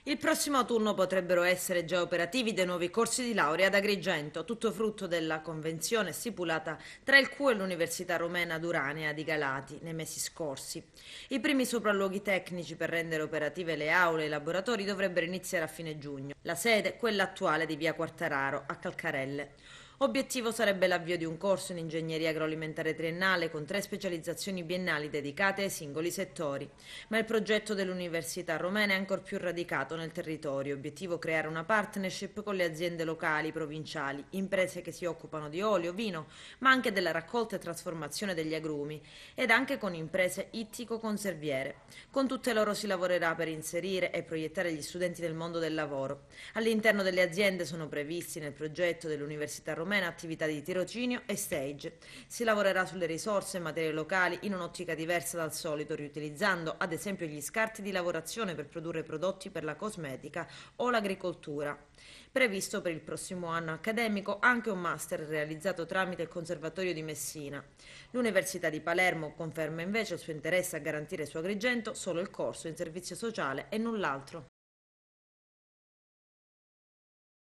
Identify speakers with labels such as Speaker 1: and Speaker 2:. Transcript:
Speaker 1: Il prossimo autunno potrebbero essere già operativi dei nuovi corsi di laurea ad Agrigento, tutto frutto della convenzione stipulata tra il CU e l'Università Romena d'Urania di Galati nei mesi scorsi. I primi sopralluoghi tecnici per rendere operative le aule e i laboratori dovrebbero iniziare a fine giugno. La sede, quella attuale di via Quartararo, a Calcarelle. Obiettivo sarebbe l'avvio di un corso in ingegneria agroalimentare triennale con 3 specializzazioni biennali dedicate ai singoli settori. Ma il progetto dell'Università Romena è ancor più radicato nel territorio. Obiettivo creare una partnership con le aziende locali, provinciali, imprese che si occupano di olio, vino, ma anche della raccolta e trasformazione degli agrumi ed anche con imprese ittico-conserviere. Con tutte loro si lavorerà per inserire e proiettare gli studenti nel mondo del lavoro. All'interno delle aziende sono previsti nel progetto dell'Università Romena attività di tirocinio e stage. Si lavorerà sulle risorse e materie locali in un'ottica diversa dal solito, riutilizzando ad esempio gli scarti di lavorazione per produrre prodotti per la cosmetica o l'agricoltura. Previsto per il prossimo anno accademico anche un master realizzato tramite il Conservatorio di Messina. L'Università di Palermo conferma invece il suo interesse a garantire su Agrigento solo il corso in servizio sociale e null'altro.